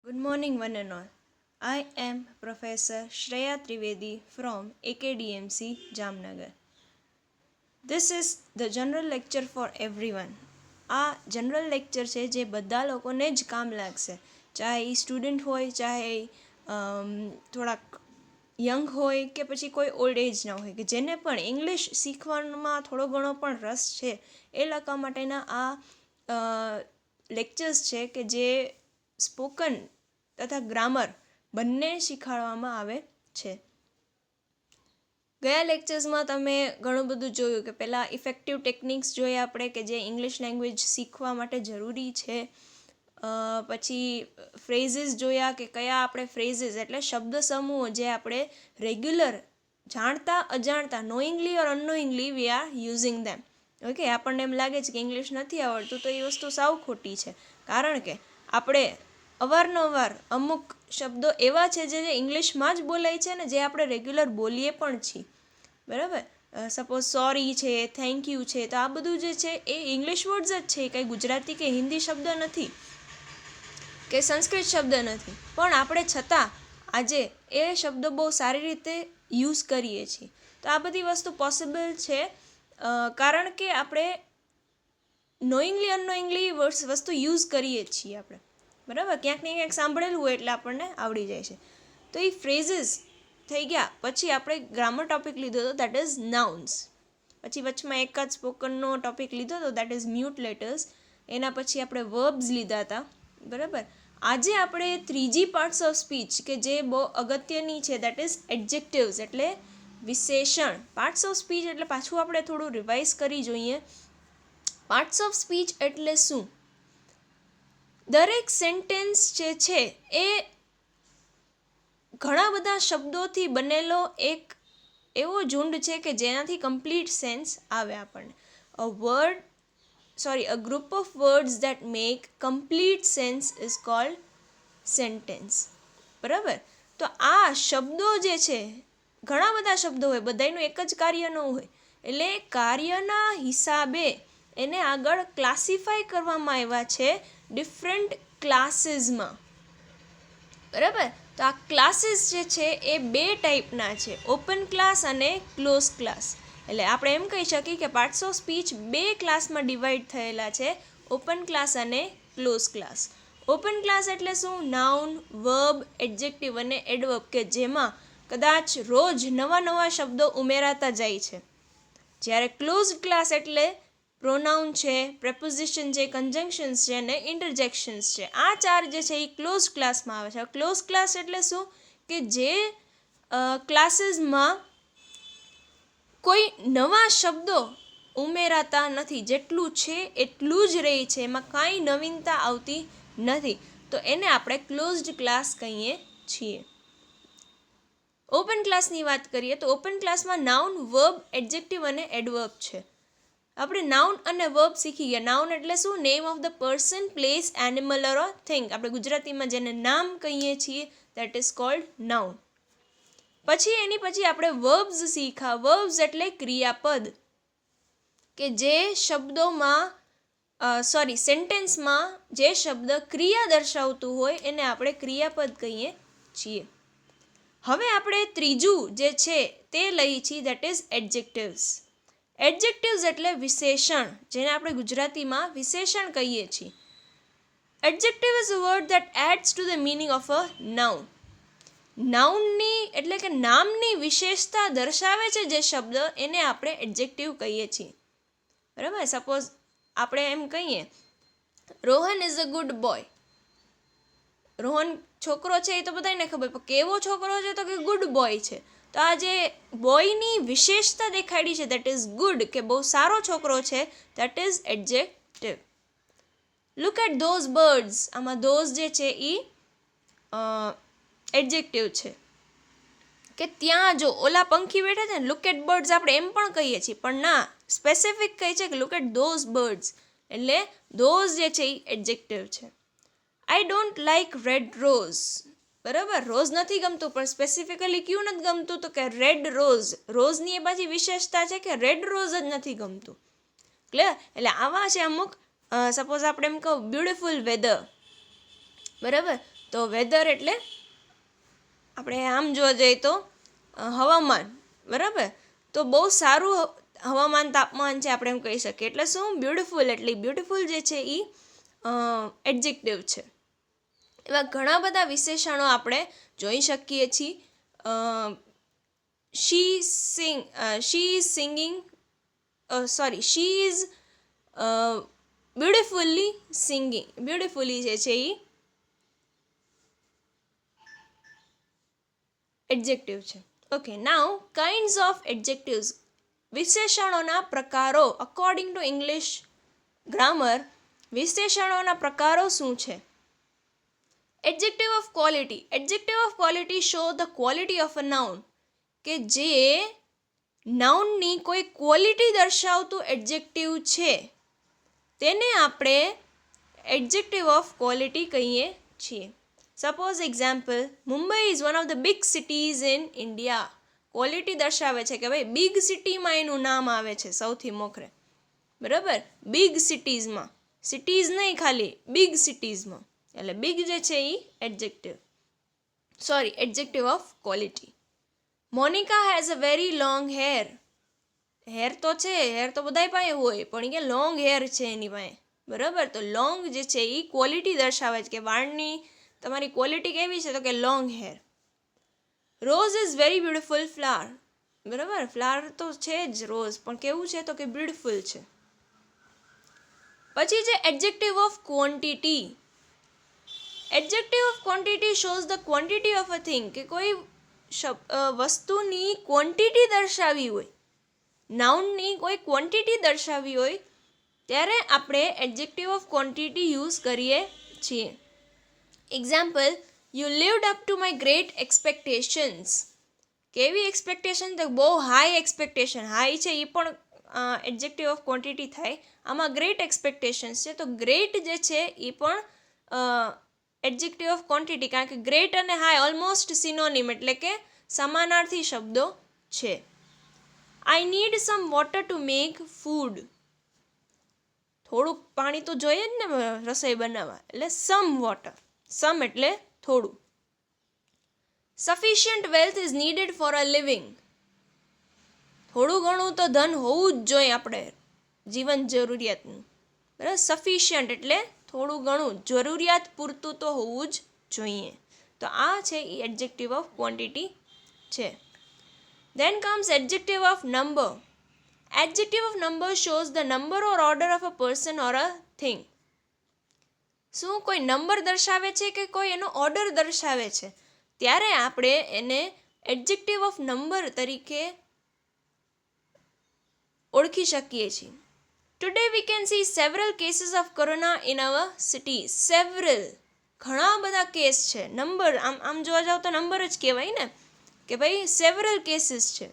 Good morning, one and all. I am Professor Shreya Trivedi from AKDMC Jamnagar. This is the general lecture for everyone. આ general lecture છે જે બધા લોકોને જ કામ લાગશે, ચાહે એ સ્ટુડન્ટ હોય, ચાહે થોડાક યંગ હોય કે પછી કોઈ ઓલ્ડ એજના હોય, કે જેને પણ ઇંગ્લિશ શીખવામાં થોડો ઘણો પણ રસ છે એ લોકો માટેના આ લેક્ચર્સ છે કે જે સ્પોકન તથા ગ્રામર બંને શીખવાડવામાં આવે છે. ગયા લેક્ચર્સમાં તમે ઘણું બધું જોયું કે પહેલાં ઇફેક્ટિવ ટેકનિક્સ જોઈએ આપણે કે જે ઇંગ્લિશ લેંગ્વેજ શીખવા માટે જરૂરી છે. પછી ફ્રેઝીસ જોયા કે કયા આપણે ફ્રેઝીસ એટલે શબ્દ સમૂહો જે આપણે રેગ્યુલર જાણતા અજાણતા knowingly or unknowingly we are using them. Okay, આપણને એમ લાગે છે કે ઇંગ્લિશ નથી આવડતું, તો એ વસ્તુ સાવ ખોટી છે. કારણ કે આપણે અવારનવાર અમુક શબ્દો એવા છે જે ઇંગ્લિશમાં જ બોલાય છે ને જે આપણે રેગ્યુલર બોલીએ પણ છીએ. બરાબર, સપોઝ સોરી છે, થેન્ક યુ છે, તો આ બધું જે છે એ ઇંગ્લિશ વર્ડ્સ જ છે, કંઈ ગુજરાતી કે હિન્દી શબ્દ નથી કે સંસ્કૃત શબ્દ નથી. પણ આપણે છતાં આજે એ શબ્દો બહુ સારી રીતે યુઝ કરીએ છીએ. તો આ બધી વસ્તુ પોસિબલ છે કારણ કે આપણે નોઈંગલી અનનોઈંગલી વસ્તુ યુઝ કરીએ છીએ આપણે. બરાબર, ક્યાંક ને ક્યાંક સાંભળેલું હોય એટલે આપણને આવડી જાય છે. તો એ ફ્રેઝીસ થઈ ગયા. પછી આપણે ગ્રામર ટોપિક લીધો હતો, દેટ ઇઝ નાઉન્સ. પછી વચમાં એક જ સ્પોકનનો ટોપિક લીધો હતો, દેટ ઇઝ મ્યુટલેટર્સ. એના પછી આપણે વર્બ્સ લીધા હતા. બરાબર, આજે આપણે ત્રીજી પાર્ટ્સ ઓફ સ્પીચ કે જે બહુ અગત્યની છે, દેટ ઇઝ એડજેક્ટિવ્સ એટલે વિશેષણ. પાર્ટ્સ ઓફ સ્પીચ એટલે પાછું આપણે થોડું રિવાઇઝ કરી જોઈએ. પાર્ટ્સ ઓફ સ્પીચ એટલે શું? દરેક સેન્ટેન્સ જે છે એ ઘણા બધા શબ્દોથી બનેલો એક એવો ઝુંડ છે કે જેનાથી કમ્પ્લીટ સેન્સ આવે આપણને. a group of words that make complete sense is called sentence. બરાબર, તો આ શબ્દો જે છે, ઘણા બધા શબ્દો હોય, બધાનું એક જ કાર્ય ન હોય, એટલે કાર્યના હિસાબે એને આગળ ક્લાસિફાય કરવામાં આવ્યા છે ડિફરન્ટ ક્લાસીસમાં. બરાબર, તો આ ક્લાસીસ જે છે એ બે ટાઈપના છે, ઓપન ક્લાસ અને ક્લોઝ ક્લાસ. એટલે આપણે એમ કહી શકીએ કે પાર્ટ્સ ઓફ સ્પીચ બે ક્લાસમાં ડિવાઈડ થયેલા છે, ઓપન ક્લાસ અને ક્લોઝ ક્લાસ. ઓપન ક્લાસ એટલે શું? નાઉન, વર્બ, એડજેક્ટિવ અને એડવર્બ, કે જેમાં કદાચ રોજ નવા નવા શબ્દો ઉમેરાતા જાય છે. જ્યારે ક્લોઝ ક્લાસ એટલે પ્રોનાઉન છે, પ્રેપોઝિશન છે, કન્જંક્શન્સ છે અને ઇન્ટરજેક્શન્સ છે. આ ચાર જે છે એ ક્લોઝ ક્લાસમાં આવે છે. ક્લોઝ ક્લાસ એટલે શું? કે જે ક્લાસીસમાં કોઈ નવા શબ્દો ઉમેરાતા નથી, જેટલું છે એટલું જ રહે છે, એમાં કાંઈ નવીનતા આવતી નથી, તો એને આપણે ક્લોઝડ ક્લાસ કહીએ છીએ. ઓપન ક્લાસની વાત કરીએ તો ઓપન ક્લાસમાં નાઉન, વર્બ, એડજેક્ટિવ અને એડવર્બ છે. આપણે નાઉન અને વર્બ શીખી ગયા. નાઉન એટલે શું? Name of the person, place, animal or thing. આપણે ગુજરાતીમાં જેને નામ કહીએ છીએ દેટ ઇઝ કોલ્ડ નાઉન. એની પછી આપણે વર્બ્સ શીખા. વર્બ્સ એટલે ક્રિયાપદ, કે જે સેન્ટેન્સમાં જે શબ્દ ક્રિયા દર્શાવતું હોય એને આપણે ક્રિયાપદ કહીએ છીએ. હવે આપણે ત્રીજું જે છે તે લઈએ છીએ, દેટ ઇઝ એડજેક્ટિવ્સ. એડજેક્ટિવ્સ એટલે વિશેષણ, જેને આપણે ગુજરાતીમાં વિશેષણ કહીએ છીએ. Adjective is a word that adds to the meaning of a noun. નાઉનની એટલે કે નામની વિશેષતા દર્શાવે છે જે શબ્દ, એને આપણે એડજેક્ટિવ કહીએ છીએ. બરાબર, સપોઝ આપણે એમ કહીએ Rohan is a good boy. Rohan છોકરો છે એ તો બધાને ખબર, પણ કેવો છોકરો છે તો કે ગુડ બોય છે. તો આ જે બોયની વિશેષતા દેખાડી છે દેટ ઇઝ ગુડ, કે બહુ સારો છોકરો છે, that is adjective. Look at those birds. આમાં ધોઝ જે છે એ એડજેક્ટિવ છે, કે ત્યાં જો ઓલા પંખી બેઠા છે ને, લુક એટ બર્ડ્સ આપણે એમ પણ કહીએ છીએ, પણ ના, સ્પેસિફિક કહે છે કે લુક એટ ધોઝ બર્ડ્સ, એટલે ધોઝ જે છે એ એડજેક્ટિવ છે. I don't like red rose. બરાબર, રોઝ નથી ગમતું, પણ સ્પેસિફિકલી ક્યું નથી ગમતું? તો કે રેડ રોઝ. રોઝની એ પાછી વિશેષતા છે કે રેડ રોઝ જ નથી ગમતું. ક્લિયર? એટલે આવા છે અમુક. સપોઝ આપણે એમ કહું બ્યુટિફુલ વેધર. બરાબર, તો વેધર એટલે આપણે આમ જોવા જઈએ તો હવામાન, બરાબર. તો બહુ સારું હવામાન તાપમાન છે આપણે એમ કહી શકીએ. એટલે શું? બ્યુટિફુલ. એટલે બ્યુટિફુલ જે છે એ એડજેક્ટિવ છે. એવા ઘણા બધા વિશેષણો આપણે જોઈ શકીએ છીએ. શી ઇઝ બ્યુટિફુલી જે છે એ એડજેક્ટિવ છે. Okay, now kinds of adjectives. વિશેષણોના પ્રકારો. અકોર્ડિંગ ટુ ઇંગ્લિશ ગ્રામર, વિશેષણોના પ્રકારો શું છે? Adjective of quality. Adjective of quality show the quality of a noun. કે જે નાઉનની કોઈ ક્વોલિટી દર્શાવતું એડજેક્ટિવ છે તેને આપણે એડજેક્ટિવ ઓફ ક્વોલિટી કહીએ છીએ. Suppose example, Mumbai is one of the big cities in India. Quality દર્શાવે છે કે ભાઈ બિગ સિટીમાં એનું નામ આવે છે સૌથી મોખરે, બરાબર. બિગ સિટીઝમાં, સિટીઝ નહીં ખાલી, બિગ સિટીઝમાં. એટલે બિગ જે છે એ adjective of quality. Monica has a very long hair. Hair તો છે, હેર તો બધાય પાસે હોય, પણ એ લોંગ હેર છે એની પાસે, બરાબર. તો લોંગ જે છે એ ક્વોલિટી દર્શાવે છે કે વાળની તમારી ક્વોલિટી કેવી છે, તો કે long hair. Rose is very beautiful flower. બરાબર, ફ્લાવર તો છે જ રોઝ, પણ કેવું છે તો કે બ્યુટિફુલ છે. પછી છે adjective of quantity. Adjective of quantity shows the quantity of a thing. કે કોઈ વસ્તુની ક્વોન્ટિટી દર્શાવી હોય, નાઉનની કોઈ ક્વોન્ટિટી દર્શાવી હોય, ત્યારે આપણે એડજેક્ટિવ ઓફ ક્વોન્ટિટી યુઝ કરીએ છીએ. Example, you lived up to my great expectations. કેવી એક્સપેક્ટેશન? તો બહુ હાઈ એક્સપેક્ટેશન. હાઈ છે એ પણ એડજેક્ટિવ ઓફ ક્વોન્ટિટી થાય. આમાં ગ્રેટ એક્સપેક્ટેશન્સ છે, તો ગ્રેટ જે છે એ પણ એડજેક્ટિવ ઓફ ક્વોન્ટિટી, કારણ કે ગ્રેટ અને હાઈ ઓલમોસ્ટ સિનોનિમ, એટલે કે સમાનાર્થી શબ્દો છે. I need some water to make food. થોડુંક પાણી તો જોઈએ જ ને રસોઈ બનાવવા, એટલે સમ વોટર. સમ એટલે થોડું. Sufficient wealth is needed for a living. થોડું ઘણું તો ધન હોવું જ જોઈએ આપણે જીવન જરૂરિયાતનું, બરાબર. સફિશિયન્ટ એટલે થોડું ઘણું, જરૂરિયાત પૂરતું તો હોવું જ જોઈએ. તો આ છે એ એડજેક્ટિવ ઓફ ક્વોન્ટિટી છે. Then comes adjective of number. Adjective of number shows the number or order of a person or a thing. શું કોઈ નંબર દર્શાવે છે કે કોઈ એનો ઓર્ડર દર્શાવે છે, ત્યારે આપણે એને એડજેક્ટિવ ઓફ નંબર તરીકે ઓળખી શકીએ છીએ. Today we can see several cases of corona in our city. Several, ઘણા બધા કેસ છે. નંબર આમ જોવા જાવ તો નંબર જ કહેવાય ને, કે ભાઈ સેવરલ કેસીસ છે.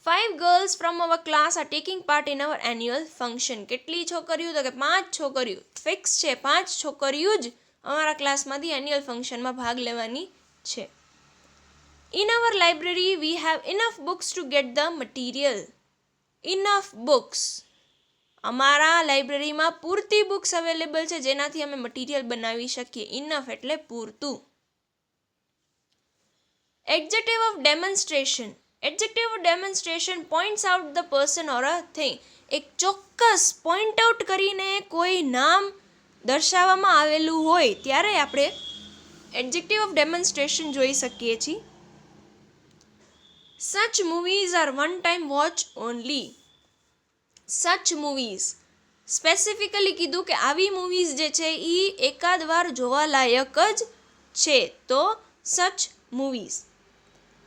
5 girls from our class are taking part in our annual function. કેટલી છોકરીઓ? તો કે 5 છોકરીઓ. ફિક્સ છે, 5 છોકરીઓ જ અમારા ક્લાસમાંથી એન્યુઅલ ફંક્શનમાં ભાગ લેવાની છે. In our library we have enough books to get the material. Enough books. અમારા લાઇબ્રેરીમાં પૂરતી બુક્સ અવેલેબલ છે જેનાથી અમે મટીરિયલ બનાવી શકીએ. ઇનફ એટલે પૂરતું. Adjective of demonstration. Adjective of demonstration points out the person or a thing. એક ચોક્કસ પોઈન્ટ આઉટ કરીને કોઈ નામ દર્શાવવામાં આવેલું હોય ત્યારે આપણે એડજેક્ટિવ ઓફ ડેમોન્સ્ટ્રેશન જોઈ શકીએ છીએ. Such movies are one time watch only. Such movies specifically કીધું કે આવી મૂવીઝ જે છે એ એકાદ વાર જોવા લાયક જ છે, તો such movies.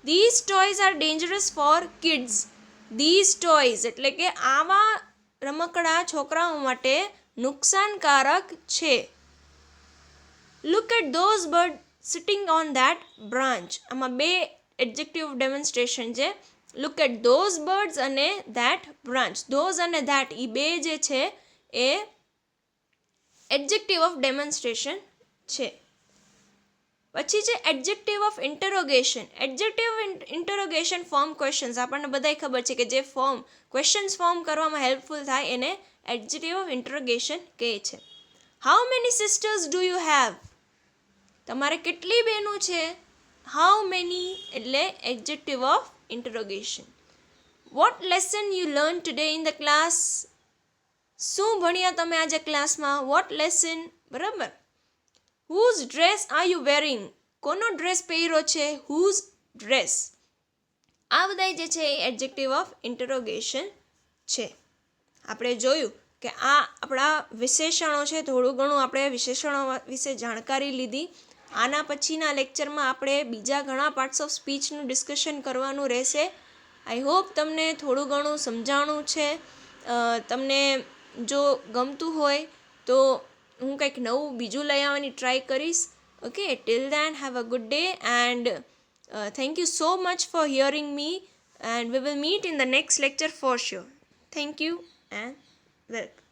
These toys are dangerous for kids. These toys એટલે કે આવા રમકડા છોકરાઓ માટે નુકસાનકારક છે. Look at those birds sitting on that branch. આમાં બે એડજેક્ટિવ ઓફ ડેમોન્સ્ટ્રેશન છે. Look at those birds અને that branch. Those અને that એ બે જે છે એ એડજેક્ટિવ ઓફ ડેમોન્સ્ટ્રેશન છે. પછી છે adjective of interrogation. Adjective of interrogation form questions. આપણને બધાય ખબર છે કે જે ક્વેશ્ચન્સ ફોર્મ કરવામાં હેલ્પફુલ થાય એને એડજેક્ટિવ ઓફ ઇન્ટરોગેશન કહે છે. How many sisters do you have? તમારે કેટલી બહેનો છે? હાઉ મેની એટલે adjective of interrogation. What lesson you learn today in the class? શું ભણ્યા તમે આજે ક્લાસમાં? વોટ લેસન, બરાબર. Whose dress are you wearing? કોનો ડ્રેસ પહેર્યો છે? Whose dress. આ બધા જે છે એ એડજેક્ટિવ ઓફ ઇન્ટરોગેશન છે. આપણે જોયું કે આ આપણા વિશેષણો છે. થોડું ઘણું આપણે વિશેષણો વિશે જાણકારી લીધી. આના પછીના લેક્ચરમાં આપણે બીજા ઘણા પાર્ટ્સ ઓફ સ્પીચનું ડિસ્કશન કરવાનું રહેશે. આઈ હોપ તમને થોડું ઘણું સમજાણું છે. તમને જો ગમતું હોય તો હું કંઈક નવું બીજું લઈ આવવાની ટ્રાય કરીશ. Okay, till then have a good day and thank you so much for hearing me, and we will meet in the next lecture for sure. Thank you and welcome.